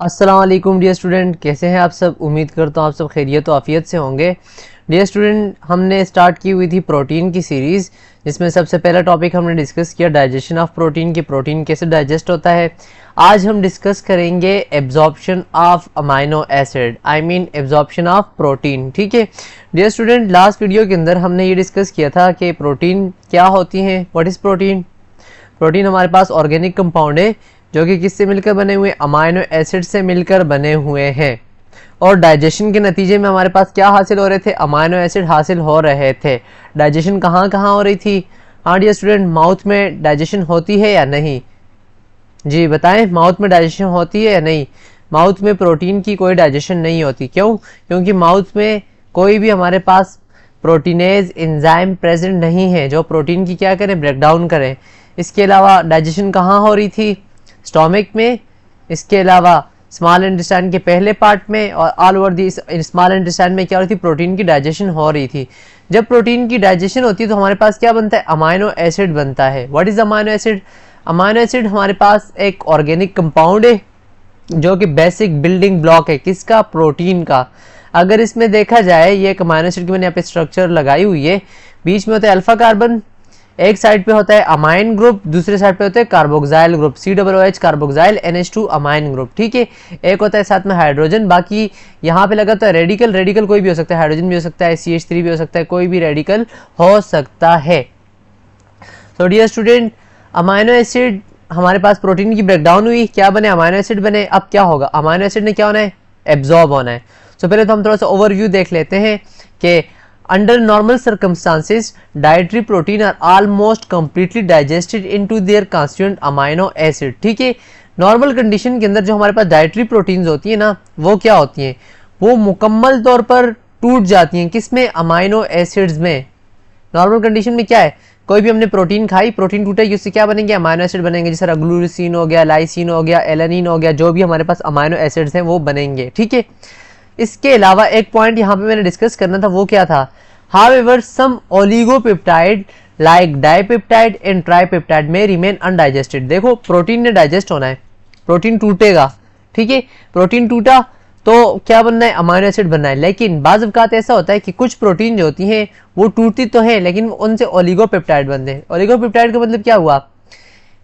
अस्सलाम वालेकुम dear student, कैसे हैं आप सब। उम्मीद करता हूँ आप सब खैरियत व आफियत से होंगे। डियर स्टूडेंट, हमने स्टार्ट की हुई थी प्रोटीन की सीरीज़, जिसमें सबसे पहला टॉपिक हमने डिस्कस किया डाइजेशन ऑफ प्रोटीन की, प्रोटीन कैसे डाइजेस्ट होता है। आज हम डिस्कस करेंगे absorption of amino acid, I mean absorption of protein. ठीक है डियर स्टूडेंट, लास्ट वीडियो के अंदर हमने ये डिस्कस किया था कि प्रोटीन क्या होती हैं, व्हाट इज़ प्रोटीन। प्रोटीन हमारे पास ऑर्गेनिक कंपाउंड है जो कि किससे मिलकर बने हुए, अमाइनो एसिड से मिलकर बने हुए हैं। और डाइजेशन के नतीजे में हमारे पास क्या हासिल हो रहे थे, अमाइनो एसिड हासिल हो रहे थे। डाइजेशन कहाँ कहाँ हो रही थी। हाँ डियर स्टूडेंट, माउथ में डाइजेशन होती है या नहीं, जी बताएं, माउथ में डाइजेशन होती है या नहीं। माउथ में प्रोटीन की कोई डाइजेशन नहीं होती। क्यों? क्योंकि माउथ में कोई भी हमारे पास प्रोटीनेज एंजाइम प्रेजेंट नहीं है जो प्रोटीन की क्या करें, ब्रेक डाउन करें। इसके अलावा डाइजेशन कहाँ हो रही थी, स्टोमक में। इसके अलावा स्मॉल इंटेस्टाइन के पहले पार्ट में और all over the small intestine में क्या हो रही थी, प्रोटीन की डाइजेशन हो रही थी। जब प्रोटीन की डाइजेशन होती है तो हमारे पास क्या बनता है, अमाइनो एसिड बनता है। What is amino acid? Amino acid हमारे पास एक ऑर्गेनिक कंपाउंड है जो कि बेसिक बिल्डिंग ब्लॉक है किसका, प्रोटीन का। अगर इसमें देखा जाए, ये एक अमाइनो एसिड की मैंने यहाँ पे स्ट्रक्चर लगाई हुई है, बीच में होता है अल्फा कार्बन, एक साइड पे होता है अमाइन ग्रुप, दूसरे साइड पे होता है carboxyl group, COOH carboxyl, NH2 amine group. ठीक है, एक होता है साथ में हाइड्रोजन। बाकी यहाँ पे लगा तो रेडिकल, रेडिकल कोई भी हो सकता है, हाइड्रोजन भी हो सकता है, CH3 भी हो सकता है, कोई भी रेडिकल हो सकता है। तो डियर स्टूडेंट, अमाइनो एसिड हमारे पास प्रोटीन की ब्रेकडाउन हुई, क्या बने, अमाइनो एसिड बने। अब क्या होगा, अमाइनो एसिड ने क्या होना है, एब्जॉर्ब होना है। तो पहले तो हम थोड़ा सा ओवरव्यू देख लेते हैं कि under normal circumstances dietary protein are almost completely digested into their constituent amino acid. ठीक है, नॉर्मल कंडीशन के अंदर जो हमारे पास डाइटरी प्रोटीन्स होती है ना, वो क्या होती हैं, वो मुकम्मल तौर पर टूट जाती हैं किसमें, अमाइनो एसिड्स में। नॉर्मल कंडीशन में क्या है, कोई भी हमने प्रोटीन खाई, प्रोटीन टूटेगी, उससे क्या बनेंगे, अमाइनो एसिड बनेंगे। जैसे ग्लूसीन हो गया, लाइसिन हो गया, एलानिन हो गया, जो भी हमारे पास अमाइनो एसिड्स हैं वो बनेंगे। ठीक है, इसके अलावा एक पॉइंट यहाँ पे मैंने डिस्कस करना था, वो क्या था, however some oligopeptide like dipeptide and tripeptide में रिमेन अनडाइजेस्टेड। देखो, प्रोटीन ने डाइजेस्ट होना है, प्रोटीन टूटेगा। ठीक है, प्रोटीन टूटा तो क्या बनना है, अमाइनो एसिड बनना है। लेकिन बाज़ अवकात ऐसा होता है कि कुछ प्रोटीन जो होती हैं वो टूटती तो हैं, लेकिन उनसे ओलिगोपेप्टाइड बनते हैं। ओलिगोपेप्टाइड का मतलब क्या हुआ,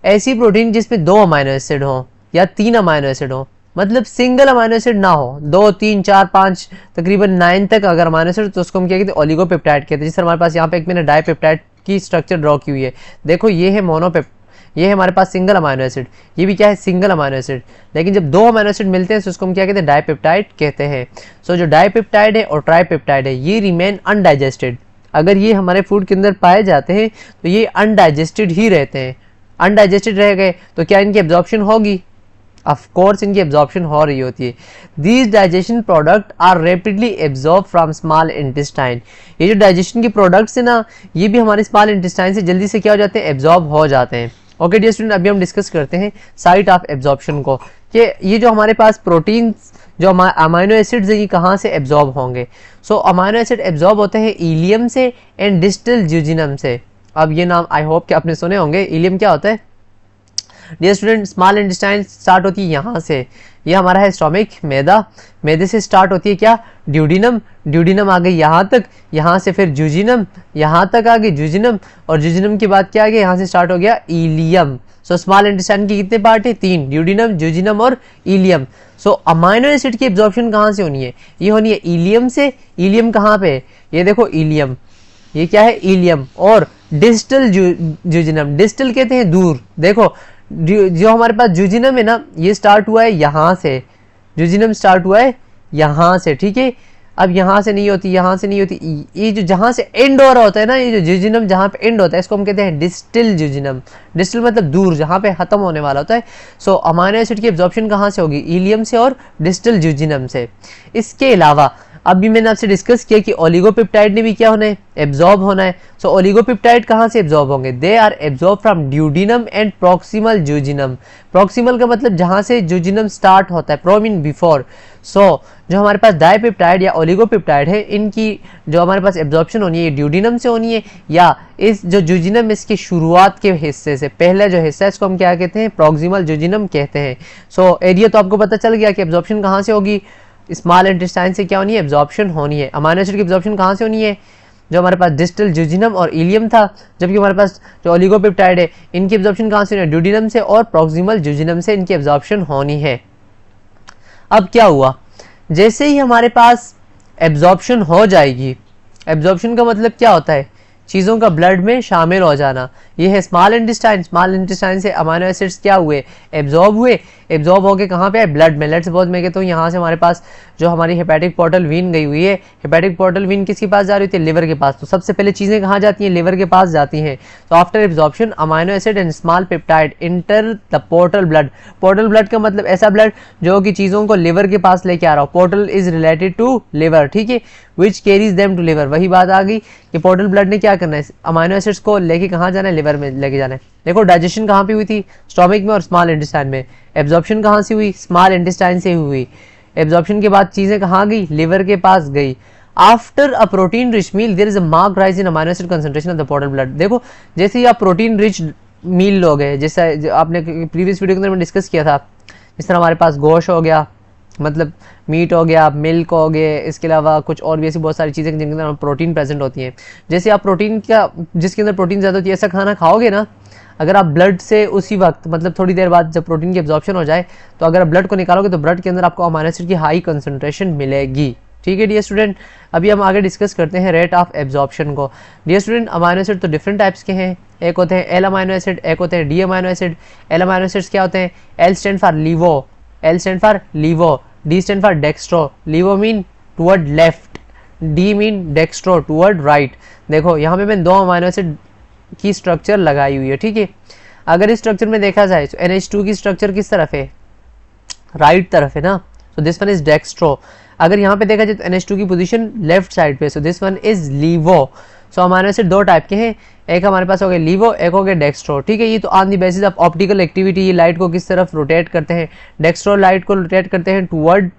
ऐसी प्रोटीन जिसमें 2 अमाइनो एसिड हो या 3 अमाइनो एसिड हो, मतलब सिंगल अमाइनो एसिड ना हो, 2, 3, 4, 5 तकरीबन 9 तक अगर अमाइनो एसिड, तो उसको हम क्या कहते हैं, ओलिगोपेप्टाइड कहते हैं। जैसे हमारे पास यहाँ पे एक मैंने डाइपेप्टाइड की स्ट्रक्चर ड्रॉ की हुई है, देखो ये है ये है हमारे पास सिंगल अमाइनो एसिड, ये भी क्या है, सिंगल अमाइनो एसिड। लेकिन जब 2 अमाइनो एसिड मिलते हैं तो उसको हम क्या कहते हैं, डाइपेप्टाइड कहते हैं। सो जो डाइपेप्टाइड है और ट्राइपेप्टाइड है ये रिमेन अनडाइजेस्टेड। अगर ये हमारे फूड के अंदर पाए जाते हैं तो ये अनडाइजेस्टेड ही रहते हैं। अनडाइजेस्टेड रह गए तो क्या इनकी एब्जॉर्प्शन होगी, ऑफ कोर्स इनकी एब्जॉर्प्शन हो रही होती है। These digestion product are rapidly absorb from small intestine. ये जो डाइजेशन के प्रोडक्ट्स है ना, ये भी हमारे स्मॉल इंटेस्टाइन से जल्दी से क्या हो जाते हैं, एब्जॉर्ब हो जाते हैं। ओके डियर स्टूडेंट, अभी हम डिस्कस करते हैं साइट ऑफ एब्जॉर्प्शन को, कि ये जो हमारे पास प्रोटीन जो अमाइनो एसिड्स है ये कहाँ से एब्जॉर्ब होंगे। सो अमाइनो एसिड एब्जॉर्ब होते हैं इलियम से एंड डिस्टल ज्यूजिनम से। अब ये नाम आई होप कि आपने सुने होंगे। इलियम क्या होता है dear student, small intestine start होती है यहाँ से, ये हमारा है स्टोमक, मैदा, मैदे से स्टार्ट होती है क्या, ड्यूडिनम, ड्यूडिनम आ गई यहाँ तक, यहाँ से फिर जूजिनम, यहाँ तक आ गई जूजिनम, और जूजिनम के बाद क्या आ गया, यहाँ से स्टार्ट हो गया इलियम। सो स्मॉल इंटेस्टाइन के कितने पार्ट है, 3, ड्यूडिनम, जूजिनम और इलियम। सो अमाइनो एसिड की एब्जॉर्प्शन कहाँ से होनी है, ये होनी है इलियम से। इलियम कहाँ पे है, ये देखो इलियम, ये क्या है इलियम, और डिस्टल जूजिनम, डिस्टल कहते हैं दूर। देखो जो हमारे पास जूजिनम है ना, ये स्टार्ट हुआ है यहाँ से, जूजिनम स्टार्ट हुआ है यहाँ से। ठीक है, अब यहाँ से नहीं होती, यहाँ से नहीं होती, ये जो जहाँ से एंड हो रहा होता है ना, ये जो जूजिनम जहाँ पे एंड होता है इसको हम कहते हैं डिस्टल जूजिनम। डिस्टल मतलब दूर, जहाँ पे खत्म होने वाला होता है। सो अमाइनो एसिड की एब्जॉर्प्शन कहाँ से होगी, इलियम से और डिस्टल जूजिनम से। इसके अलावा अब भी मैंने आपसे डिस्कस किया कि ओलिगोपेप्टाइड ने भी क्या होना है, एब्जॉर्ब होना है। सो ओलिगोपेप्टाइड कहाँ से एब्जॉर्ब होंगे, they are absorb from duodenum and proximal jejunum. Proximal का मतलब जहाँ से जूजिनम स्टार्ट होता है, प्रो मीन बिफोर। सो जो हमारे पास डाइपेप्टाइड या ओलिगोपेप्टाइड है, इनकी जो हमारे पास एब्जॉर्प्शन होनी है, ये ड्यूडिनम से होनी है या इस जो जूजिनम इसकी शुरुआत के हिस्से से, पहला जो हिस्सा है इसको हम क्या कहते हैं, प्रॉक्सिमल जूजिनम कहते हैं। सो एरिया तो आपको पता चल गया कि एब्जॉर्प्शन कहाँ से होगी, स्मॉल इंटेस्टाइन से क्या होनी है, एब्जॉर्प्शन होनी है। अमीनो एसिड की एब्जॉर्प्शन कहाँ से होनी है, जो हमारे पास डिस्टल जूजिनम और इलियम था, जबकि हमारे पास जो ओलिगोपेप्टाइड है इनकी एब्जॉर्प्शन कहाँ से होनी है, ड्यूडिनम से और प्रॉक्सिमल जूजिनम से इनकी एब्जॉर्प्शन होनी है। अब क्या हुआ, जैसे ही हमारे पास एब्जॉर्प्शन हो जाएगी, एब्जॉर्प्शन का मतलब क्या होता है, चीज़ों का ब्लड में शामिल हो जाना। ये है स्मॉल इंटेस्टाइन, स्मॉल इंटेस्टाइन से अमीनो एसिड्स क्या हुए, एब्जॉर्ब हुए, एब्जॉर्ब होके कहाँ पे आए, ब्लड में। लेट्स सपोज मैं कहता हूँ यहाँ से हमारे पास जो हमारी हेपेटिक पोर्टल वीन गई हुई है, हेपेटिक पोर्टल वीन किसके पास जा रही होती है, लिवर के पास। तो सबसे पहले चीज़ें कहाँ जाती हैं, लिवर के पास जाती हैं। तो after absorption amino acid and small peptide enter the portal blood. Portal blood का मतलब ऐसा ब्लड जो कि चीज़ों को लिवर के पास लेके आ रहा हो। Portal is related to liver, ठीक है, which carries them to liver. वही बात आ गई कि पोर्टल ब्लड ने क्या करना है, अमीनो एसिड्स को लेके कहाँ जाना है, लिवर में लेके जाना है। देखो डाइजेशन कहाँ पे हुई थी, स्टोमक में और स्मॉल इंटेस्टाइन में। एब्जॉर्प्शन कहाँ से हुई, स्मॉल इंटेस्टाइन से हुई। एब्जॉर्प्शन के बाद चीजें कहाँ गई, लिवर के पास गई। After a protein rich meal there is a marked rise in amino acid concentration of the portal blood. देखो जैसे ही आप प्रोटीन रिच मील लोगे, जैसे आपने प्रीवियस वीडियो के अंदर डिस्कस किया था, जिस तरह हमारे पास गोश्त हो गया, मतलब मीट हो गया, मिल्क हो गए, इसके अलावा कुछ और भी ऐसी बहुत सारी चीज़ें जिनके अंदर प्रोटीन प्रेजेंट होती हैं। जैसे आप प्रोटीन का, जिसके अंदर प्रोटीन ज़्यादा होती है, ऐसा खाना खाओगे ना, अगर आप ब्लड से उसी वक्त, मतलब थोड़ी देर बाद जब प्रोटीन की एब्जॉर्प्शन हो जाए, तो अगर आप ब्लड को निकालोगे तो ब्लड के अंदर आपको अमीनो एसिड की हाई कंसंट्रेशन मिलेगी। ठीक है डियर स्टूडेंट, अभी हम आगे डिस्कस करते हैं रेट ऑफ एब्जॉर्प्शन को। डियर स्टूडेंट, अमीनो एसिड तो डिफरेंट टाइप्स के हैं, एक होते हैं एल अमीनो एसिड, एक होते हैं D amino acid. L amino acids क्या होते हैं, L stand for levo, L stand for levo, D stand for dextro, levo mean toward left, D mean dextro toward right. देखो यहाँ पे मैं दो अमीनो एसिड की स्ट्रक्चर लगाई हुई है, ठीक है। अगर इस स्ट्रक्चर में देखा जाए तो NH2 की स्ट्रक्चर किस तरफ है, राइट तरफ है ना, सो दिस वन इज डेक्स्ट्रो। अगर यहाँ पे देखा जाए तो NH2 की पोजीशन लेफ्ट साइड पे, so this one is levo. So amino acid दो टाइप के हैं, एक हमारे पास हो गया लीवो, एक हो गया डेक्स्ट्रो, ठीक है। ये तो on the basis of optical activity, ये लाइट को किस तरफ रोटेट करते हैं, डेक्स्ट्रो लाइट को रोटेट करते हैं टुवर्ड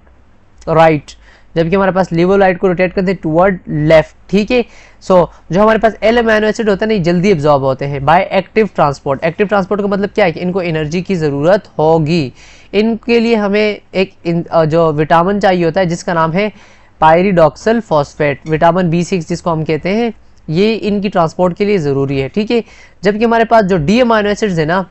राइट, जबकि हमारे पास लीवो लाइट को रोटेट करते हैं टुवर्ड लेफ्ट, ठीक है। सो जो हमारे पास एल अमीनो एसिड होता है ना, जल्दी एब्जॉर्ब होते हैं by active transport. Active transport का मतलब क्या है कि इनको एनर्जी की ज़रूरत होगी, इनके लिए हमें एक जो विटामिन चाहिए होता है जिसका नाम है पायरिडॉक्सल फॉस्फेट, विटामिन B6 जिसको हम कहते हैं, ये इनकी ट्रांसपोर्ट के लिए ज़रूरी है, ठीक है। जबकि हमारे पास जो डी अमीनो एसिड्स है ना,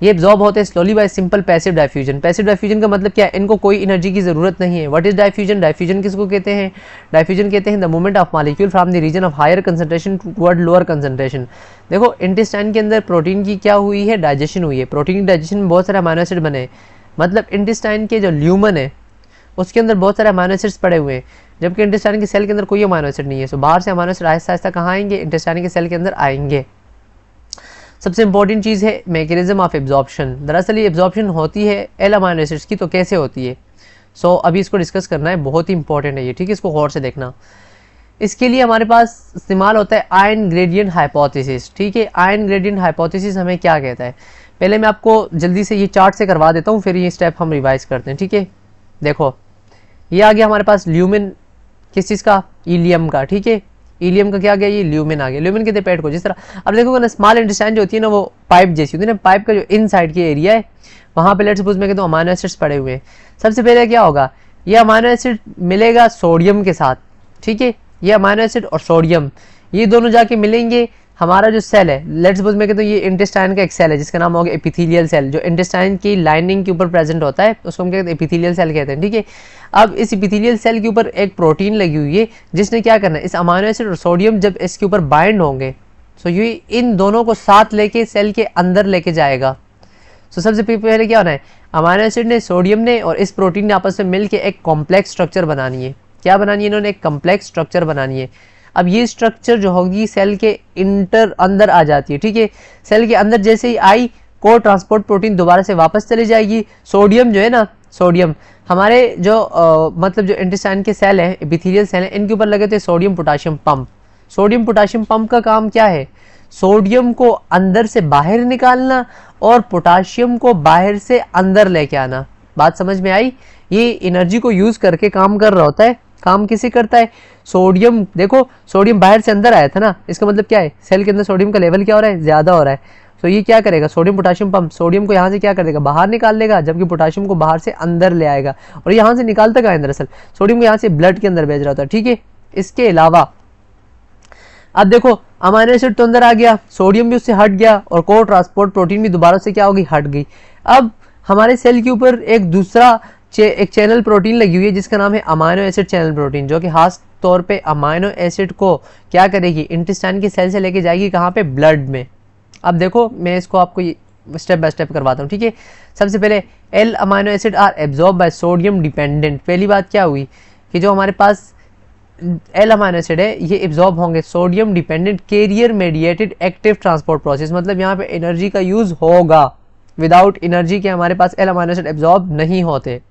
ये एब्जॉर्ब होते हैं slowly by simple passive diffusion. Passive diffusion का मतलब क्या है, इनको कोई एनर्जी की जरूरत नहीं है। व्हाट इज डाइफ्यूजन, डाइफ्यूजन किसको कहते हैं, डाइफ्यूजन कहते हैं the movement of molecule from the region of higher concentration toward lower concentration. देखो इंटेस्टाइन के अंदर प्रोटीन की क्या हुई है, डाइजेशन हुई है। प्रोटीन की डाइजेशन में बहुत सारे अमीनो एसिड बने, मतलब इंटेस्टाइन के जो ल्यूमन है उसके अंदर बहुत सारे अमीनो एसिड्स पड़े हुए हैं, जबकि इंटेस्टाइन के सेल के अंदर कोई अमीनो एसिड नहीं है। सो बाहर से अमीनो एसिड आहिस्ता आहिस्ता कहाँ आएंगे, इंटेस्टाइन के सेल के अंदर आएंगे। सबसे इंपॉर्टेंट चीज़ है मैकेनिज्म ऑफ एब्जॉर्प्शन। दरअसल ये एब्जॉर्प्शन होती है एल अमीनो एसिड्स की, तो कैसे होती है, सो अभी इसको डिस्कस करना है, बहुत ही इंपॉर्टेंट है ये, ठीक है, इसको गौर से देखना। इसके लिए हमारे पास इस्तेमाल होता है आयन ग्रेडियंट हाइपोथेसिस, ठीक है। आयन ग्रेडियंट हाइपोथेसिस हमें क्या कहता है, पहले मैं आपको जल्दी से ये चार्ट से करवा देता हूँ, फिर ये स्टेप हम रिवाइज करते हैं, ठीक है। देखो ये आ गया हमारे पास ल्यूमिन, किस चीज़ का, इलियम का, ठीक है। इलियम का क्या आ गया, ये ल्यूमिन आ गया। ल्यूमिन कहते हैं पेट को, जिस तरह अब देखोगे ना स्मॉल इंटेस्टाइन जो होती है ना, वो पाइप जैसी होती है ना, पाइप का जो इन साइड की एरिया है वहाँ पे लेट्स सपोज मैं कहता हूँ अमीनो एसिड्स पड़े हुए हैं। सबसे पहले क्या होगा, ये अमीनो एसिड मिलेगा सोडियम के साथ, ठीक है। ये अमीनो एसिड और सोडियम ये दोनों जाके मिलेंगे, हमारा जो सेल है, लेट्स सपोज मैं कहता हूँ ये इंटेस्टाइन का एक सेल है जिसका नाम होगा एपिथेलियल सेल, जो इंटेस्टाइन की लाइनिंग के ऊपर प्रेजेंट होता है उसको हम कहते हैं एपिथेलियल सेल कहते हैं, ठीक है। अब इस एपिथेलियल सेल के ऊपर एक प्रोटीन लगी हुई है जिसने क्या करना है, इस अमीनो एसिड और सोडियम जब इसके ऊपर बाइंड होंगे, सो ये इन दोनों को साथ लेके सेल के अंदर लेके जाएगा। सो सबसे पहले क्या होना है, अमीनो एसिड ने, सोडियम ने और इस प्रोटीन ने आपस में मिलकर एक कॉम्प्लेक्स स्ट्रक्चर बनानी है। क्या बनानी है इन्होंने, एक कॉम्प्लेक्स स्ट्रक्चर बनानी है। अब ये स्ट्रक्चर जो होगी सेल के अंदर आ जाती है, ठीक है। सेल के अंदर जैसे ही आई, को ट्रांसपोर्ट प्रोटीन दोबारा से वापस चली जाएगी। सोडियम जो है ना, सोडियम हमारे जो मतलब जो इंटेस्टाइन के सेल हैं, एपिथेलियल सेल हैं, इनके ऊपर लगे थे sodium potassium pump. Sodium potassium pump का काम क्या है? सोडियम को अंदर से बाहर निकालना और पोटाशियम को बाहर से अंदर लेके आना। बात समझ में आई? ये एनर्जी को यूज करके काम कर रहा होता है। काम किसे करता है? सोडियम, देखो सोडियम बाहर से अंदर आया था ना, इसका मतलब क्या है? सेल के अंदर सोडियम का लेवल क्या हो रहा है? ज्यादा हो रहा है। तो ये क्या करेगा? सोडियम पोटाशियम पंप सोडियम को यहाँ से क्या कर देगा? बाहर निकाल लेगा, जबकि पोटाशियम को बाहर से अंदर ले आएगा। और यहाँ से निकालता कहाँ है? दरअसल सोडियम को यहाँ से ब्लड के अंदर भेज रहा होता है, ठीक है। इसके अलावा अब देखो अमाइनो एसिड तो अंदर आ गया, सोडियम भी उससे हट गया और को ट्रांसपोर्ट प्रोटीन भी दोबारा से क्या होगी? हट गई। अब हमारे सेल के ऊपर एक दूसरा एक चैनल प्रोटीन लगी हुई है जिसका नाम है अमाइनो एसिड चैनल प्रोटीन, जो कि खास तौर पे अमाइनो एसिड को क्या करेगी? इंटेस्टाइन के सेल से लेके जाएगी कहाँ पे? ब्लड में। अब देखो मैं इसको आपको स्टेप बाय स्टेप करवाता हूँ, ठीक है। सबसे पहले L amino acid are absorb by sodium dependent. पहली बात क्या हुई कि जो हमारे पास एल अमाइनो एसिड है ये एब्जॉर्ब होंगे sodium dependent carrier mediated active transport process, मतलब यहाँ पे एनर्जी का यूज होगा। विदाउट एनर्जी के हमारे पास एल अमाइनो एसिड एब्जॉर्ब नहीं होते,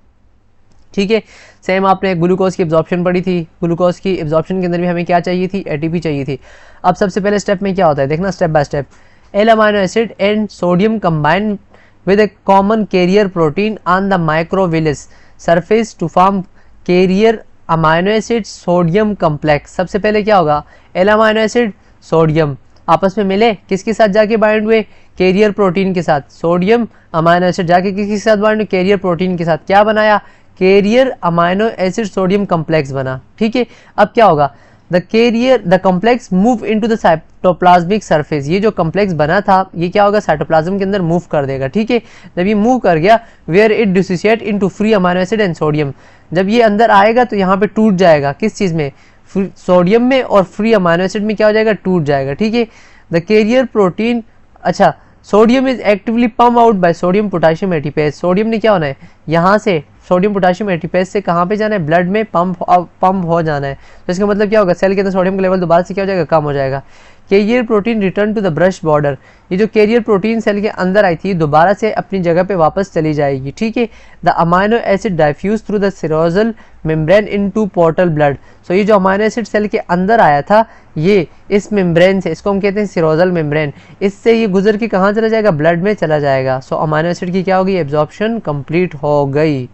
ठीक है। सेम आपने ग्लूकोज की एब्जॉर्प्शन पढ़ी थी, ग्लूकोज की एब्जॉर्प्शन के अंदर भी हमें क्या चाहिए थी? एटीपी चाहिए थी। अब सबसे पहले स्टेप में क्या होता है देखना, step by step. L amino acid and sodium combine with a common carrier protein on the microvillus surface to form carrier amino acid sodium complex. सबसे पहले क्या होगा? एल अमाइनो एसिड सोडियम आपस में मिले, किसके साथ जाके बाइंड हुए? कैरियर प्रोटीन के साथ। सोडियम अमाइनो एसिड जाके किसके साथ बाइंड हुए? कैरियर प्रोटीन के साथ। क्या बनाया? Carrier amino acid sodium complex बना, ठीक है। अब क्या होगा? The complex move into the cytoplasmic surface. ये जो कम्प्लेक्स बना था ये क्या होगा? साइटोप्लाज्म के अंदर मूव कर देगा, ठीक है। जब ये मूव कर गया, where it dissociate into free amino acid and sodium. जब ये अंदर आएगा तो यहाँ पे टूट जाएगा, किस चीज में? सोडियम में, और फ्री अमाइनो एसिड में क्या हो जाएगा? टूट जाएगा, ठीक है। द कैरियर प्रोटीन, अच्छा, sodium is actively pump out by sodium potassium ATPase. Sodium ने क्या होना है? यहाँ से सोडियम पोटाशियम एटीपेज से कहाँ पे जाना है? ब्लड में पंप हो जाना है। तो इसका मतलब क्या होगा? सेल के अंदर सोडियम का लेवल दोबारा से क्या हो जाएगा? कम हो जाएगा। Carrier protein return to the brush border. ये जो कैरियर प्रोटीन सेल के अंदर आई थी दोबारा से अपनी जगह पे वापस चली जाएगी, ठीक है। The amino acid diffuse through the serosal membrane into portal blood. So ये जो अमाइनो एसिड सेल के अंदर आया था ये इस मेम्ब्रेन से, इसको हम कहते हैं सेरोजल मेम्ब्रेन, इससे ये गुजर के कहाँ चला जाएगा? ब्लड में चला जाएगा। सो अमाइनो एसिड की क्या होगी? एब्जॉर्प्शन कंप्लीट हो गई।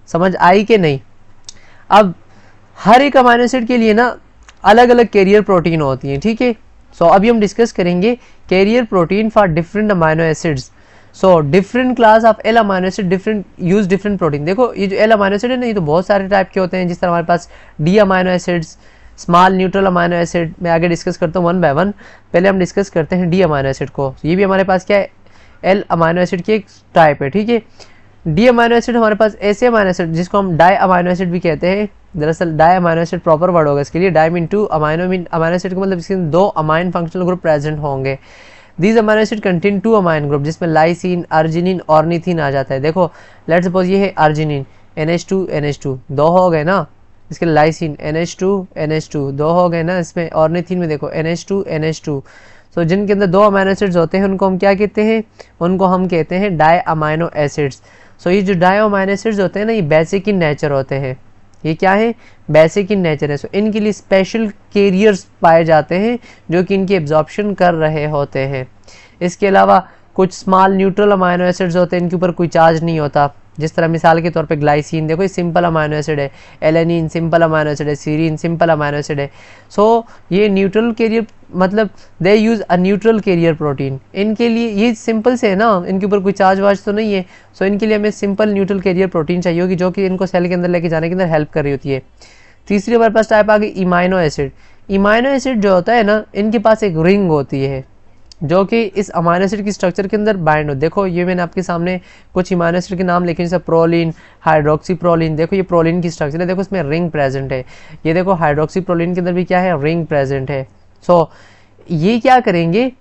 समझ आई कि नहीं? अब हर एक अमाइनो एसिड के लिए ना अलग अलग कैरियर प्रोटीन होती हैं, ठीक है। सो अभी हम डिस्कस करेंगे carrier protein for different amino acids. So different class of L amino acid different use different protein. देखो ये जो एल अमाइनो एसिड है ना ये तो बहुत सारे टाइप के होते हैं, जिस तरह हमारे पास D amino acids, small neutral amino acid. मैं आगे डिस्कस करता हूँ वन बाय वन। पहले हम डिस्कस करते हैं डी अमाइनो एसिड को। ये भी हमारे पास क्या है? एल अमाइनो एसिड की एक टाइप है, ठीक है। डी अमाइनो एसिड हमारे पास ऐसे अमाइनो एसिड जिसको हम डाई अमाइनो एसिड भी कहते हैं। दरअसल di amino acid proper word होगा इसके लिए। Di mean two, amino mean amino acid का मतलब इसके दो अमाइन फंक्शनल ग्रुप प्रेजेंट होंगे। These amino acid contain two amine group जिसमें लाइसिन, अर्जिनिन, ऑर्निथिन आ जाता है। देखो लेट्स सपोज ये है अर्जिनिन, NH2 दो हो गए ना, इसके लाइसिन NH2 दो हो गए ना, इसमें ऑर्निथिन में देखो NH2। सो जिनके अंदर दो अमाइनो एसिड्स होते हैं उनको हम क्या कहते हैं? उनको हम कहते हैं डाई अमाइनो एसिड्स। सो ये जो डाई अमाइनो एसिड्स होते हैं ना ये बेसिक इन नेचर होते हैं। ये क्या है? बेसिक इन नेचर है। सो इनके लिए स्पेशल कैरियर्स पाए जाते हैं जो कि इनकी एब्जॉर्प्शन कर रहे होते हैं। इसके अलावा कुछ स्मॉल न्यूट्रल अमाइनो एसिड्स होते हैं, इनके ऊपर कोई चार्ज नहीं होता। जिस तरह मिसाल के तौर पे ग्लाइसिन देखो ये सिंपल अमाइनो एसिड है, एलेनिन सिंपल अमाइनो एसिड है, सीरीन सिंपल अमाइनो एसिड है। सो ये न्यूट्रल कैरियर मतलब they use a neutral carrier protein. इनके लिए ये सिंपल से है ना, इनके ऊपर कोई चार्ज वार्ज तो नहीं है। सो इनके लिए हमें सिंपल न्यूट्रल कैरियर प्रोटीन चाहिए होगी जो कि इनको सेल के अंदर लेके जाने के अंदर हेल्प कर रही होती है। तीसरी हमारे पास टाइप आ गई इमाइनो एसिड। इमाइनो एसिड जो होता है ना इनके पास एक रिंग होती है जो कि इस अमाइनो एसिड की स्ट्रक्चर के अंदर बाइंड हो। देखो ये मैंने आपके सामने कुछ अमाइनो एसिड के नाम लिखे जैसे प्रोलिन, हाइड्रोक्सी प्रोलिन। देखो ये प्रोलिन की स्ट्रक्चर है, देखो इसमें रिंग प्रेजेंट है। ये देखो हाइड्रोक्सी प्रोलिन के अंदर भी क्या है? रिंग प्रेजेंट है। सो ये क्या करेंगे?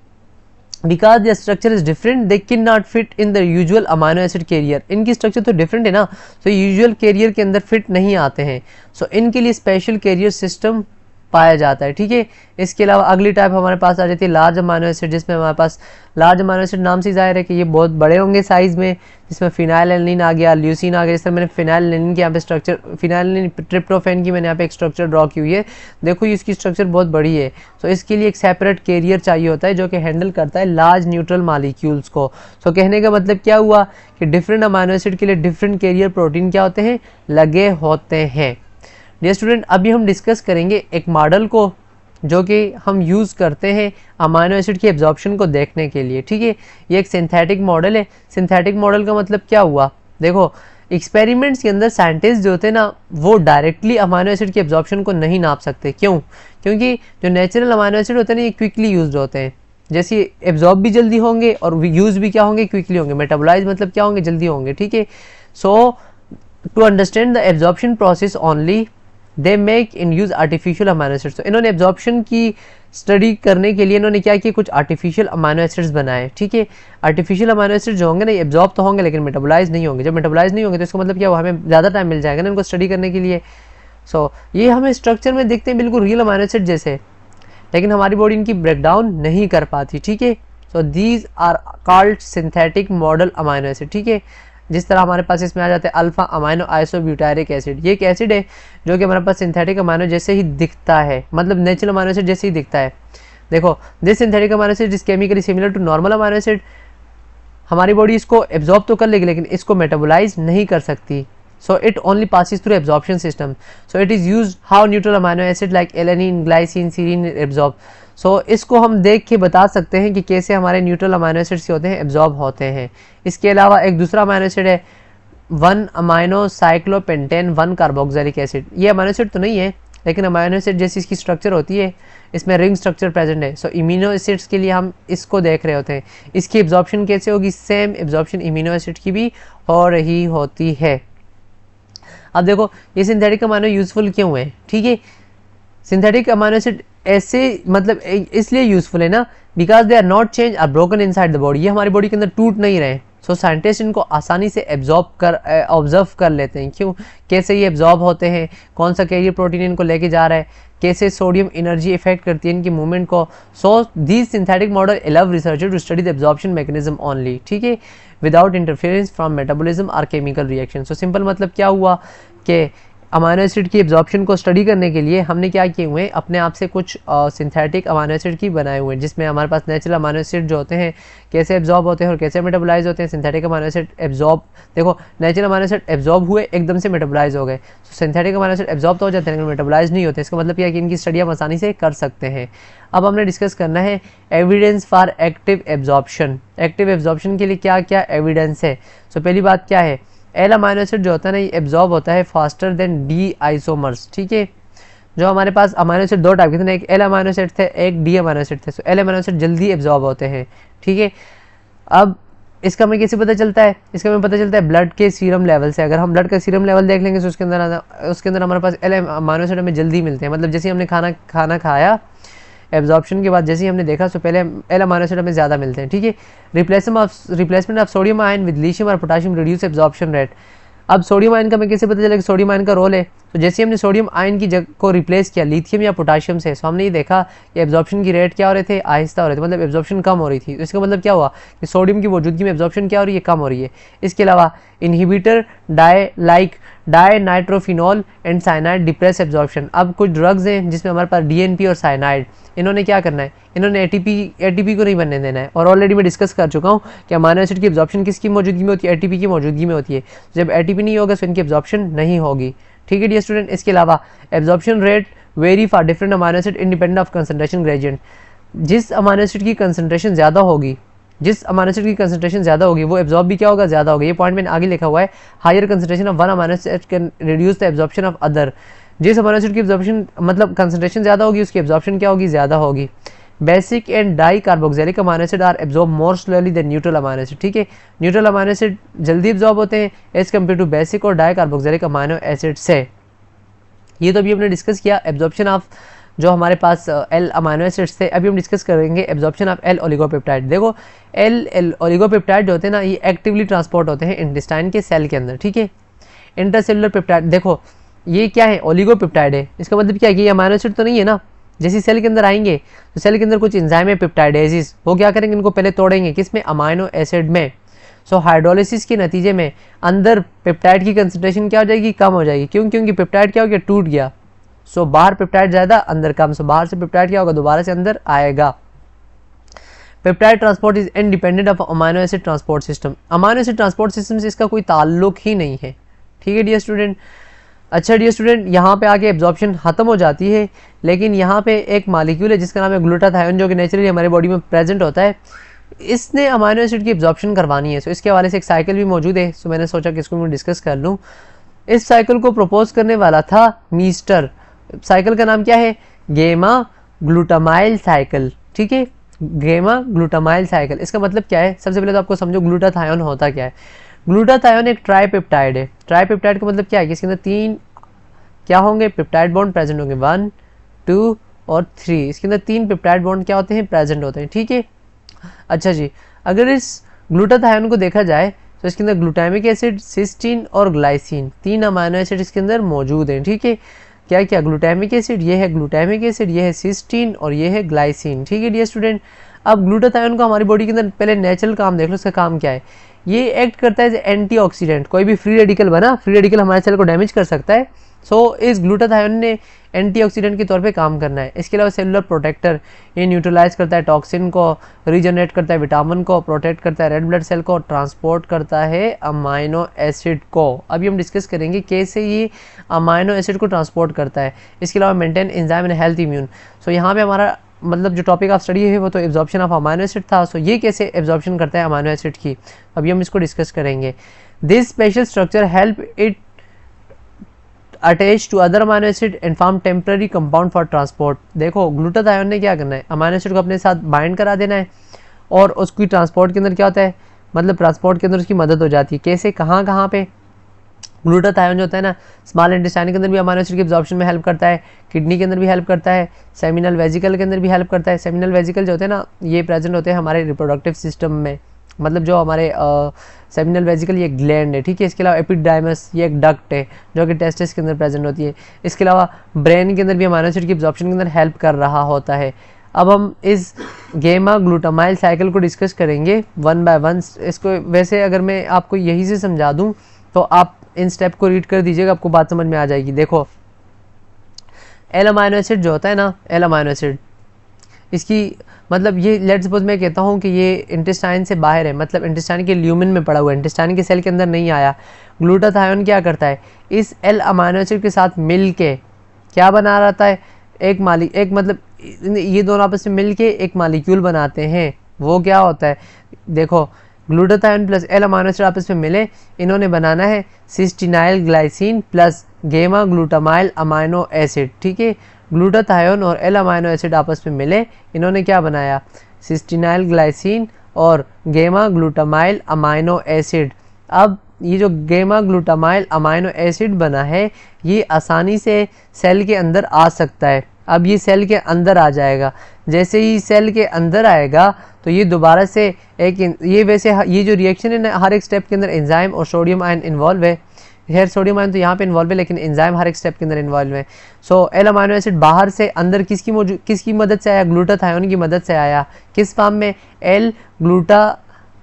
Because the structure is different they can not fit in the usual amino acid carrier. इनकी स्ट्रक्चर तो डिफरेंट है ना, तो यूजुअल कैरियर के अंदर फिट नहीं आते हैं। सो इनके लिए स्पेशल कैरियर सिस्टम पाया जाता है, ठीक है। इसके अलावा अगली टाइप हमारे पास आ जाती है लार्ज अमाइनो एसिड, जिसमें हमारे पास लार्ज अमाइनो एसिड नाम से जाहिर है कि ये बहुत बड़े होंगे साइज में, जिसमें फिनाइलएलानिन आ गया, ल्यूसीन आ गया। जैसे मैंने फिनाइलएलानिन के यहाँ पे स्ट्रक्चर, फिनाइलएलानिन ट्रिप्टोफैन की मैंने यहाँ पे एक स्ट्रक्चर ड्रॉ की हुई है, देखो ये इसकी स्ट्रक्चर बहुत बड़ी है। सो इसके लिए एक सेपरेट कैरियर चाहिए होता है जो कि हैंडल करता है लार्ज न्यूट्रल मॉलिक्यूल्स को। सो कहने का मतलब क्या हुआ कि डिफरेंट अमाइनो एसिड के लिए डिफरेंट कैरियर प्रोटीन क्या होते हैं, लगे होते हैं। डियर स्टूडेंट, अभी हम डिस्कस करेंगे एक मॉडल को जो कि हम यूज़ करते हैं अमाइनो एसिड की एब्जॉर्प्शन को देखने के लिए, ठीक है। ये एक सिंथेटिक मॉडल है। सिंथेटिक मॉडल का मतलब क्या हुआ, देखो एक्सपेरिमेंट्स के अंदर साइंटिस्ट जो होते हैं ना, वो डायरेक्टली अमाइनो एसिड की एब्जॉर्प्शन को नहीं नाप सकते। क्यों? क्योंकि जो नेचुरल अमाइनो एसिड होते हैं ना, ये क्विकली यूज्ड होते हैं, जैसे एब्जॉर्ब भी जल्दी होंगे और यूज़ भी क्या होंगे, क्विकली होंगे। मेटाबोलाइज मतलब क्या होंगे, जल्दी होंगे, ठीक है। So to understand the absorption process only they make in use artificial amino acids. तो इन्होंने एब्जॉर्प्शन की स्टडी करने के लिए इन्होंने क्या किया, कुछ आर्टिफिशियल अमाइनो एसिड्स बनाए, ठीक है। आर्टिफिशियल अमाइनो एसिड्स जो होंगे ना, ये एब्जॉर्ब तो होंगे लेकिन मेटाबोलाइज नहीं होंगे। जब मेटाबोलाइज नहीं होंगे तो इसका मतलब क्या हुआ, हमें ज़्यादा टाइम मिल जाएगा ना इनको स्टडी करने के लिए। सो ये हमें स्ट्रक्चर में दिखते हैं बिल्कुल रियल अमाइनो एसिड जैसे, लेकिन हमारी बॉडी इनकी ब्रेकडाउन नहीं कर पाती, ठीक है। So these are called synthetic model amino acid, ठीक है। जिस तरह हमारे पास इसमें आ जाते हैं अल्फा अमाइनो आइसोब्यूटारिक एसिड, ये एक एसिड है जो कि हमारे पास सिंथेटिक अमाइनो जैसे ही दिखता है, मतलब नेचुरल अमाइनो एसिड जैसे ही दिखता है। देखो this synthetic amino acid is chemically similar to normal amino acid. हमारी बॉडी इसको एब्जॉर्ब तो कर लेगी लेकिन इसको मेटाबोलाइज नहीं कर सकती। so it only passes through absorption system, so it is used how neutral amino acid like alanine, glycine, serine absorb। so इसको हम देख के बता सकते हैं कि कैसे हमारे न्यूट्रल अमाइनो एसिड्स होते हैं, एब्जॉर्ब होते हैं। इसके अलावा एक दूसरा अमाइनो एसिड है 1 अमाइनो साइक्लोपेंटेन 1 कार्बोक्सिलिक एसिड। ये अमाइनो एसिड तो नहीं है लेकिन अमाइनो एसिड जैसी इसकी स्ट्रक्चर होती है, इसमें रिंग स्ट्रक्चर प्रेजेंट है। सो इम्यूनो एसिड्स के लिए हम इसको देख रहे होते हैं, इसकी एब्जॉर्प्शन कैसे होगी, सेम एब्जॉर्प्शन इम्यूनो एसिड की भी हो रही होती है। अब देखो ये सिंथेटिक अमाइनो यूजफुल क्यों है, ठीक है। सिंथेटिक अमाइनो एसिड ऐसे मतलब इसलिए यूजफुल है ना, because they are not change or broken inside the body, ये हमारी बॉडी के अंदर टूट नहीं रहे। सो साइंटिस्ट इनको आसानी से ऑब्जर्व कर लेते हैं, क्यों, कैसे ये एब्जॉर्ब होते हैं, कौन सा कैरियर प्रोटीन इनको लेके जा रहा है, कैसे सोडियम एनर्जी इफेक्ट करती है इनकी मूवमेंट को। So these synthetic model allow researcher to study the absorption mechanism only, ठीक है, विदाउट इंटरफेरेंस फ्रॉम मेटाबॉलिज्म और केमिकल रिएक्शन। सो सिंपल मतलब क्या हुआ कि अमाइनो एसिड की एब्जॉर्प्शन को स्टडी करने के लिए हमने क्या किए हुए हैं, अपने आप से कुछ सिंथेटिक अमाइनो एसिड की बनाए हुए हैं, जिसमें हमारे पास नेचुरल अमाइनो एसिड जो होते हैं कैसे एब्जॉर्ब होते हैं और कैसे मेटाबोलाइज होते हैं। सिंथेटिक अमाइनो एसिड एब्जॉर्ब, देखो नेचुरल अमाइनो एसिड एब्जॉर्ब हुए एकदम से मेटाबोलाइज हो गए, तो सिंथेटिक अमाइनो एसिड एब्जॉर्ब तो हो जाते हैं लेकिन मेटाबोलाइज नहीं होते। इसका मतलब क्या है कि इनकी स्टडी हम आसानी से कर सकते हैं। अब हमने डिस्कस करना है evidence for active absorption. Active absorption के लिए क्या क्या एविडेंस है। सो पहली बात क्या है, एल अमाइनो एसिड जो होता है ना, ये एब्जॉर्ब होता है फास्टर देन डी आइसोमर्स, ठीक है। जो हमारे पास अमाइनो एसिड दो टाइप के थे ना, एक एल अमाइनो एसिड थे, एक डी अमाइनो एसिड थे। सो एल अमाइनो एसिड जल्दी एब्जॉर्ब होते हैं, ठीक है। अब इसका हमें कैसे पता चलता है, इसका हमें पता चलता है ब्लड के सीरम लेवल से। अगर हम ब्लड का सीरम लेवल देख लेंगे तो उसके अंदर हमारे पास एल अमाइनो एसिड हमें जल्दी मिलते हैं। मतलब जैसे हमने खाना खाया, एब्जॉर्प्शन के बाद जैसे ही हमने देखा तो पहले एल अमाइनो एसिड हमें ज़्यादा मिलते हैं, ठीक है। Replacement of sodium ion with lithium और पोटेशियम रिड्यूस एब्जॉर्प्शन रेट। अब सोडियम आयन का हमें कैसे पता चला कि सोडियम आयन का रोल है, तो जैसे हमने सोडियम आयन की जगह को रिप्लेस किया लिथियम या पोटेशियम से, तो हमने ये देखा कि एब्जॉर्प्शन की रेट क्या हो रहे थे, आहिस्ता हो रहे थे, मतलब एब्जॉर्प्शन कम हो रही थी। तो इसका मतलब क्या हुआ कि सोडियम की मौजूदगी में एब्जॉर्प्शन क्या हो रही है, कम हो रही है। इसके अलावा inhibitor dinitrophenol and cyanide depress absorption. अब कुछ ड्रग्स हैं जिसमें हमारे पास डीएनपी और साइनाइड, इन्होंने क्या करना है, इन्होंने एटीपी को नहीं बनने देना है। और ऑलरेडी मैं डिस्कस कर चुका हूँ कि अमाइनो एसिड की एब्जॉर्प्शन किसकी मौजूदगी में होती है, एटीपी की मौजूदगी में होती है। जब एटीपी नहीं होगा तो इनकी एब्जॉर्प्शन नहीं होगी, ठीक है डियर स्टूडेंट। इसके अलावा absorption rate vary for different amino acid independent of concentration gradient. जिस अमाइनो एसिड की कंसंट्रेशन ज़्यादा होगी, जिस अमाइनो एसिड की कंसंट्रेशन ज़्यादा होगी वो एब्जॉर्ब भी क्या होगा, ज़्यादा होगा। ये पॉइंट मैंने आगे लिखा हुआ है, higher concentration of one amino acid can reduce the absorption of other. जिस अमाइनो एसिड की एब्जॉर्प्शन मतलब कंसंट्रेशन ज़्यादा होगी उसकी एब्जॉर्प्शन क्या होगी, ज़्यादा होगी। Basic and dicarboxylic amino acid are absorb more slowly than neutral amino acid, ठीक है। न्यूट्रल अमाइनो एसिड जल्दी एब्जॉर्ब होते हैं एज कम्पेयर टू बेसिक और डाई कार्बोक्सिलिक अमाइनो एसिड से। ये तो अभी हमने डिस्कस किया एब्जॉर्प्शन ऑफ जो हमारे पास एल अमाइनो एसिड्स थे। अभी हम डिस्कस करेंगे एब्जॉर्प्शन ऑफ एल ओलिगोपेप्टाइड। देखो एल ओलिगोपेप्टाइड जो होते हैं ना, ये एक्टिवली ट्रांसपोर्ट होते हैं इंटेस्टाइन के सेल के अंदर, ठीक है। इंटरसेलुलर पेप्टाइड, देखो ये क्या है, ओलिगोपेप्टाइड है। इसका मतलब क्या है कि ये अमाइनो एसिड तो नहीं है ना। जैसे सेल के अंदर आएंगे तो सेल के अंदर कुछ एंजाइम है पेप्टाइडेसिस, वो क्या करेंगे, इनको पहले तोड़ेंगे किसमें, अमाइनो एसिड में। सो हाइड्रोलिसिस के नतीजे में अंदर पेप्टाइड की कंसंट्रेशन क्या हो जाएगी, कम हो जाएगी। क्यों, क्योंकि पेप्टाइड क्या हो गया, टूट गया। सो बाहर पेप्टाइड ज़्यादा अंदर कम, सो बाहर से पेप्टाइड क्या होगा, दोबारा से अंदर आएगा। Peptide transport is independent of amino acid transport system. Amino acid transport system से इसका कोई ताल्लुक ही नहीं है। ठीक है डियर स्टूडेंट। अच्छा डियर स्टूडेंट, यहाँ पे आके एब्जॉर्प्शन खत्म हो जाती है, लेकिन यहाँ पे एक मालिक्यूल है जिसका नाम है ग्लूटाथायोन, जो कि नेचुरली हमारे बॉडी में प्रेजेंट होता है। इसने अमाइनो एसिड की एब्जॉर्प्शन करवानी है। सो इसके हवाले से एक साइकिल भी मौजूद है। सो मैंने सोचा कि इसको मैं डिस्कस कर लूँ। इस साइकिल को प्रपोज करने वाला था मीस्टर। साइकिल का नाम क्या है, गेमा ग्लूटामाइल साइकिल। ठीक है, गेमा ग्लूटामाइल साइकिल। इसका मतलब क्या है, सबसे पहले तो आपको समझो ग्लूटाथायोन होता क्या है। ग्लूटाथायोन एक ट्राइपेप्टाइड है। ट्राइपेप्टाइड का मतलब क्या है कि इसके अंदर 3 क्या होंगे, पेप्टाइड बॉन्ड प्रेजेंट होंगे, 1, 2 और 3। इसके अंदर 3 पेप्टाइड बॉन्ड क्या होते हैं, प्रेजेंट होते हैं। ठीक है। अच्छा जी, अगर इस ग्लूटाथायोन को देखा जाए तो इसके अंदर ग्लूटामिक एसिड, सिस्टीन और ग्लाइसिन, 3 अमाइनो एसिड इसके अंदर मौजूद हैं। ठीक है, क्या क्या, ग्लूटामिक एसिड, ये है ग्लूटामिक एसिड, ये है सिस्टीन और ये है ग्लाइसिन। ठीक है डियर स्टूडेंट। अब ग्लूटाथायोन को हमारी बॉडी के अंदर पहले नेचुरल काम देख लो, इसका काम क्या है। ये एक्ट करता है एज एंटीऑक्सीडेंट। कोई भी फ्री रेडिकल बना, फ्री रेडिकल हमारे सेल को डैमेज कर सकता है। सो इस ग्लूटाथायोन ने एंटीऑक्सीडेंट के तौर पे काम करना है। इसके अलावा सेलुलर प्रोटेक्टर, ये न्यूट्रलाइज करता है टॉक्सिन को, रीजनरेट करता है विटामिन को, प्रोटेक्ट करता है रेड ब्लड सेल को, ट्रांसपोर्ट करता है अमाइनो एसिड को। अभी हम डिस्कस करेंगे कैसे ये अमाइनो एसिड को ट्रांसपोर्ट करता है। इसके अलावा maintain enzyme and health immune. So यहाँ पे हमारा मतलब जो टॉपिक ऑफ स्टडी है वो तो एब्जॉर्प्शन ऑफ अमाइनो एसिड था। सो ये कैसे एब्जॉर्प्शन करता है अमाइनो एसिड की, अभी हम इसको डिस्कस करेंगे। This special structure help it attach to other amino acid and form temporary compound for transport. देखो ग्लूटाथायोन ने क्या करना है, अमाइनो एसिड को अपने साथ बाइंड करा देना है और उसकी ट्रांसपोर्ट के अंदर क्या होता है, मतलब ट्रांसपोर्ट के अंदर उसकी मदद हो जाती है। कैसे, कहाँ कहाँ पे, ग्लूटाथायोन जो होता है ना, स्मॉल इंटेस्टाइन के अंदर भी अमाइनो एसिड की एब्जॉर्प्शन में हेल्प करता है, किडनी के अंदर भी हेल्प करता है, सेमिनल वेजिकल के अंदर भी हेल्प करता है। सेमिनल वेजिकल जो होते हैं ना, ये प्रेजेंट होते हैं हमारे रिप्रोडक्टिव सिस्टम में, मतलब जो हमारे सेमिनल वेजिकल ये ग्लैंड है। ठीक है, इसके अलावा एपिडाइमस, ये एक डक्ट है जो कि टेस्टिस के अंदर प्रेजेंट होती है। इसके अलावा ब्रेन के अंदर भी अमाइनो एसिड की एब्जॉर्प्शन के अंदर हेल्प कर रहा होता है। अब हम इस गेमा ग्लूटामाइल साइकिल को डिस्कस करेंगे 1 बाय 1। इसको वैसे अगर मैं आपको यही से समझा दूं तो आप इन स्टेप को रीड कर दीजिएगा, आपको बात समझ में आ जाएगी। देखो एल अमाइनो एसिड जो होता है ना, एल अमाइनो एसिड, इसकी मतलब ये लेट्स सपोज मैं कहता हूँ कि ये इंटेस्टाइन से बाहर है, मतलब इंटेस्टाइन के ल्यूमिन में पड़ा हुआ है, इंटेस्टाइन के सेल के अंदर नहीं आया। ग्लूटाथायोन क्या करता है, इस एल अमाइनो एसिड के साथ मिल के क्या बना रहता है, एक मतलब ये दोनों आपस में मिल के एक मालिक्यूल बनाते हैं। वो क्या होता है, देखो glutathione plus L amino acid आपस में मिले, इन्होंने बनाना है सिस्टीनाइल ग्लाइसिन प्लस गेमा ग्लूटामाइल अमाइनो एसिड। ठीक है, ग्लूटाथायोन और एल अमाइनो एसिड आपस में मिले, इन्होंने क्या बनाया, सिस्टीनाइल ग्लाइसिन और गेमा ग्लूटामाइल अमाइनो एसिड। अब ये जो गेमा ग्लूटामाइल अमाइनो एसिड बना है ये आसानी से सेल के अंदर आ सकता है। अब ये सेल के अंदर आ जाएगा, जैसे ही सेल के अंदर आएगा तो ये दोबारा से एक ये वैसे ये जो रिएक्शन है ना, हर एक स्टेप के अंदर एंजाइम और सोडियम आयन इन्वॉल्व है। हेयर सोडियम आयन तो यहाँ पे इन्वॉल्व है, लेकिन एंजाइम हर एक स्टेप के अंदर इन्वॉल्व है। सो एल अमाइनो एसिड बाहर से अंदर किसकी मदद से आया, ग्लूटाथायोन की मदद से आया। किस फॉर्म में, एल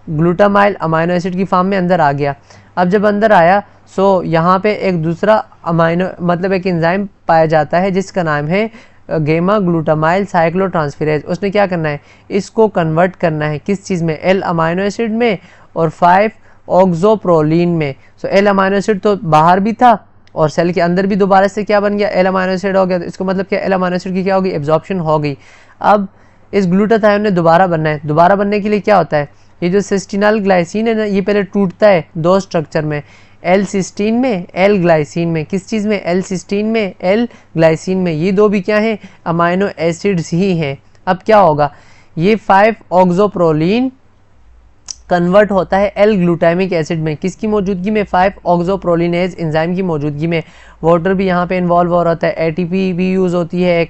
ग्लूटामाइल अमाइनो एसिड की फॉर्म में अंदर आ गया। अब जब अंदर आया सो यहाँ पे एक दूसरा अमाइनो मतलब एक एंजाइम पाया जाता है जिसका नाम है गेमा ग्लूटामाइल साइक्लोट्रांसफेरेज। उसने क्या करना है, इसको कन्वर्ट करना है किस चीज़ में, एल अमाइनो एसिड में और 5 ऑक्सोप्रोलीन में। सो एल अमाइनो एसिड तो बाहर भी था और सेल के अंदर भी दोबारा से क्या बन गया, एल अमाइनो एसिड हो गया। तो इसको मतलब क्या, एल अमाइनो एसिड की क्या होगी, एब्जॉर्प्शन हो गई। अब इस ग्लूटाथायोन ने दोबारा बनना है, दोबारा बनने के लिए क्या होता है, ये जो सिस्टीनाइल ग्लाइसिन है ना, ये पहले टूटता है 2 स्ट्रक्चर में, एल सिस्टीन में, एल ग्लाइसिन में। किस चीज़ में, एल सिस्टीन में, एल ग्लाइसिन में। ये दो भी क्या हैं, अमाइनो एसिड्स ही हैं। अब क्या होगा, ये 5 ऑक्सोप्रोलीन कन्वर्ट होता है एल ग्लूटामिक एसिड में। किसकी मौजूदगी में, 5 ऑक्सोप्रोलिनेज एंजाइम की मौजूदगी में। वाटर भी यहाँ पे इन्वॉल्व हो रहा है, एटीपी भी यूज़ होती है एक।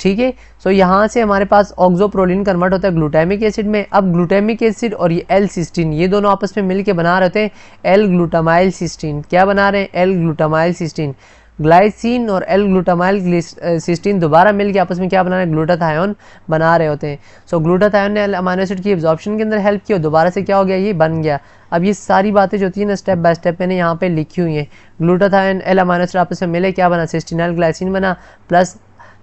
ठीक है, सो यहाँ से हमारे पास ऑक्सोप्रोलिन कन्वर्ट होता है ग्लूटामिक एसिड में। अब ग्लूटामिक एसिड और ये एल सिस्टीन, ये दोनों आपस में मिलके बना रहे होते हैं एल ग्लूटामाइल सिस्टीन। क्या बना रहे हैं, एल ग्लूटामाइल सिस्टीन। ग्लाइसिन और एल ग्लूटामाइल सिस्टीन दोबारा मिलकर आपस में क्या बना रहे हैं, ग्लूटाथायोन बना रहे होते हैं। सो ग्लूटाथायोन ने अमीनो एसिड की एब्जॉर्प्शन के अंदर हेल्प की और दोबारा से क्या हो गया, ये बन गया। अब ये सारी बातें जो होती है ना स्टेप बाय स्टेप मैंने यहाँ पे लिखी हुई हैं। ग्लूटाथायोन एल अमीनो एसिड आपस में मिले क्या बना, सिस्टीनाइल ग्लाइसिन बना प्लस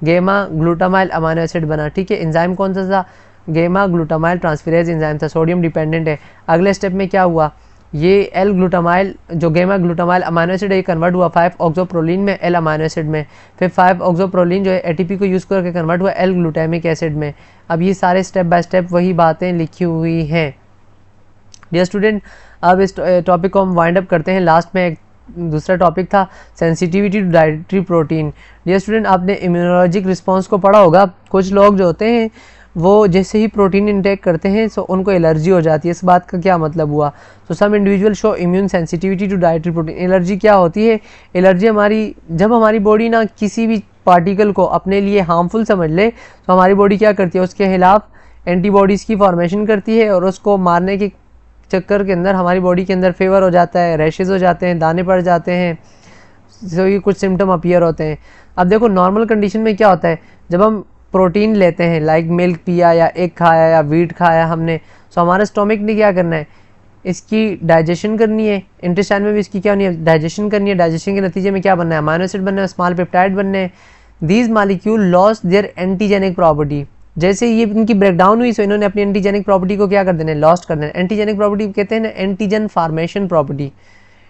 गेमा ग्लूटामाइल अमीनो एसिड बना। ठीक है, एंजाइम कौन सा था, गेमा ग्लूटामाइल ट्रांसफेरेज एंजाइम था, सोडियम डिपेंडेंट है। अगले स्टेप में क्या हुआ, ये एल ग्लूटामाइल जो गेमा ग्लूटामाइल अमीनो एसिड है कन्वर्ट हुआ 5 ऑक्सोप्रोलिन में, एल अमीनो एसिड में। फिर 5 ऑक्सोप्रोलिन जो है एटीपी को यूज़ करके कन्वर्ट हुआ एल ग्लूटामिक एसिड में। अब ये सारे स्टेप बाय स्टेप वही बातें लिखी हुई हैं। डियर स्टूडेंट, अब इस टॉपिक को हम वाइंड अप करते हैं। लास्ट में एक दूसरा टॉपिक था sensitivity to dietary protein. Dear student, आपने इम्यूनोलॉजिक रिस्पॉन्स को पढ़ा होगा। कुछ लोग जो होते हैं वो जैसे ही प्रोटीन इंटेक करते हैं सो उनको एलर्जी हो जाती है। इस बात का क्या मतलब हुआ, तो some individual show immune sensitivity to dietary protein. Allergy क्या होती है, एलर्जी हमारी जब हमारी बॉडी ना किसी भी पार्टिकल को अपने लिए हार्मफुल समझ ले तो हमारी बॉडी क्या करती है, उसके खिलाफ एंटीबॉडीज़ की फॉर्मेशन करती है और उसको मारने के चक्कर के अंदर हमारी बॉडी के अंदर फेवर हो जाता है, रैशेज़ हो जाते हैं, दाने पड़ जाते हैं, सो ये कुछ सिम्टम अपीयर होते हैं। अब देखो नॉर्मल कंडीशन में क्या होता है, जब हम प्रोटीन लेते हैं लाइक मिल्क पिया या एग खाया या वीट खाया हमने, सो हमारे स्टोमक ने क्या करना है, इसकी डाइजेशन करनी है। इंटेस्टाइन में भी इसकी क्या होनी है, डाइजेशन करनी है। डाइजेशन के नतीजे में क्या बनना है, अमीनो एसिड बनना है, स्मॉल पेप्टाइड बनने हैं। These molecule lost their antigenic property. जैसे ये इनकी ब्रेकडाउन हुई सो इन्होंने अपनी एंटीजेनिक प्रॉपर्टी को क्या कर देना है, लॉस्ट कर देना है। एंटीजेनिक प्रॉपर्टी कहते हैं ना एंटीजन फॉर्मेशन प्रॉपर्टी।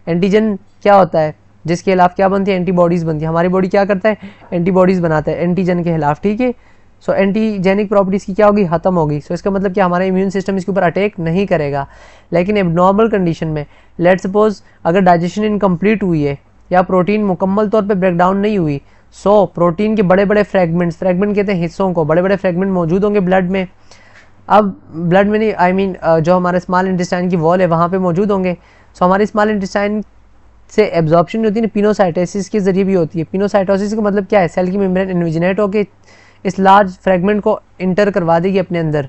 एंटीजन क्या होता है, जिसके खिलाफ क्या बनती है, एंटीबॉडीज़ बनती है। हमारी बॉडी क्या करता है, एंटीबॉडीज़ बनाता है एंटीजन के खिलाफ। ठीक है, सो एंटीजेनिक प्रॉपर्टीज़ की क्या होगी, ख़त्म होगी। सो इसका मतलब क्या, हमारा इम्यून सिस्टम इसके ऊपर अटैक नहीं करेगा। लेकिन एबनॉर्मल कंडीशन में लेट सपोज अगर डाइजेशन इनकम्प्लीट हुई है या प्रोटीन मुकम्मल तौर पे ब्रेकडाउन नहीं हुई, सो प्रोटीन के बड़े बड़े फ्रैगमेंट्स, फ्रैगमेंट कहते हैं हिस्सों को, बड़े बड़े फ्रैगमेंट मौजूद होंगे ब्लड में। अब ब्लड में नहीं, आई मीन जो हमारे स्मॉल इंटेस्टाइन की वॉल है वहाँ पे मौजूद होंगे। सो हमारी स्मॉल इंटेस्टाइन से एब्जॉर्प्शन होती है ना पिनोसाइटोसिस के जरिए भी होती है। पिनोसाइटोसिस का मतलब क्या है, सेल की मेम्ब्रेन इन्विजिनेट होकर इस लार्ज फ्रैगमेंट को इंटर करवा देगी अपने अंदर।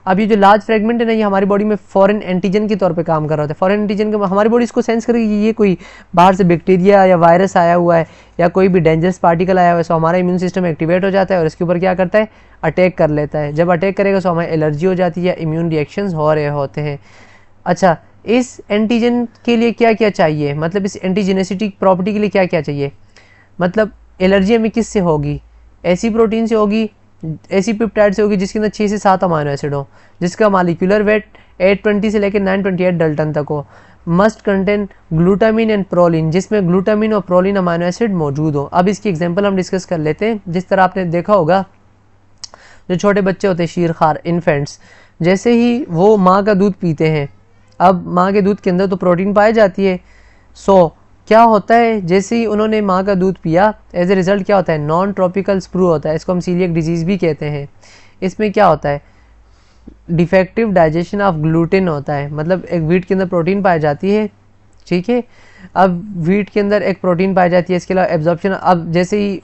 अब ये जो लार्ज फ्रैगमेंट है ना, ये हमारी बॉडी में फॉरेन एंटीजन के तौर पे काम कर रहा होता है। फॉरेन एंटीजन का हमारी बॉडी इसको सेंस करेगी कि ये कोई बाहर से बैक्टीरिया या वायरस आया हुआ है या कोई भी डेंजरस पार्टिकल आया हुआ है। सो हमारा इम्यून सिस्टम एक्टिवेट हो जाता है और इसके ऊपर क्या करता है, अटैक कर लेता है। जब अटैक करेगा सो हमारी एलर्जी हो जाती है या इम्यून रिएक्शंस हो रहे होते हैं। अच्छा, इस एंटीजन के लिए क्या क्या चाहिए, मतलब इस एंटीजेनेसिटी प्रॉपर्टी के लिए क्या क्या चाहिए, मतलब एलर्जी हमें किस से होगी, ऐसी प्रोटीन से होगी, ऐसी पेप्टाइड से होगी जिसके अंदर 6 से 7 अमीनो एसिड हो, जिसका मॉलिक्यूलर वेट 820 से लेकर 928 डाल्टन तक हो। Must contain glutamine and proline, जिसमें ग्लूटामिन और प्रोलिन अमीनो एसिड मौजूद हो। अब इसकी एग्जांपल हम डिस्कस कर लेते हैं। जिस तरह आपने देखा होगा जो छोटे बच्चे होते हैं शीरखार इन्फेंट्स, जैसे ही वो माँ का दूध पीते हैं, अब माँ के दूध के अंदर तो प्रोटीन पाई जाती है। सो क्या होता है, जैसे ही उन्होंने माँ का दूध पिया एज ए रिज़ल्ट क्या होता है, नॉन ट्रॉपिकल स्प्रू होता है। इसको हम सीलियक डिजीज़ भी कहते हैं। इसमें क्या होता है, डिफेक्टिव डाइजेशन ऑफ ग्लूटेन होता है। मतलब एक वीट के अंदर प्रोटीन पाई जाती है, ठीक है। अब वीट के अंदर एक प्रोटीन पाई जाती है, इसके अलावा एब्जॉर्प्शन, अब जैसे ही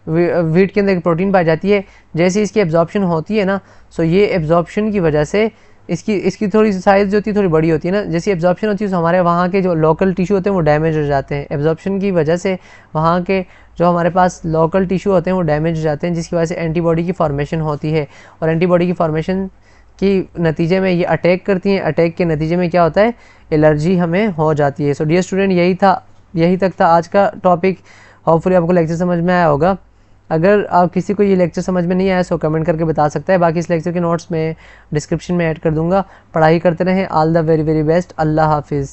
वीट के अंदर एक प्रोटीन पाई जाती है, जैसे इसकी एब्जॉर्प्शन होती है ना, सो ये एब्जॉर्प्शन की वजह से इसकी थोड़ी साइज़ जो होती है थोड़ी बड़ी होती है ना। जैसी एब्जॉर्प्शन होती है तो हमारे वहाँ के जो लोकल टिश्यू होते हैं वो डैमेज हो जाते हैं। एब्जॉर्प्शन की वजह से वहाँ के जो हमारे पास लोकल टिश्यू होते हैं वो डैमेज हो जाते हैं, जिसकी वजह से एंटीबॉडी की फॉर्मेशन होती है और एंटीबॉडी की फॉर्मेशन की नतीजे में ये अटैक करती हैं। अटैक के नतीजे में क्या होता है, एलर्जी हमें हो जाती है। सो डियर स्टूडेंट, यही तक था आज का टॉपिक। होपफुली आपको लेक्चर समझ में आया होगा। अगर आप किसी को ये लेक्चर समझ में नहीं आया सो कमेंट करके बता सकता है। बाकी इस लेक्चर के नोट्स में डिस्क्रिप्शन में ऐड कर दूंगा। पढ़ाई करते रहें। All the very very best. अल्लाह हाफिज़।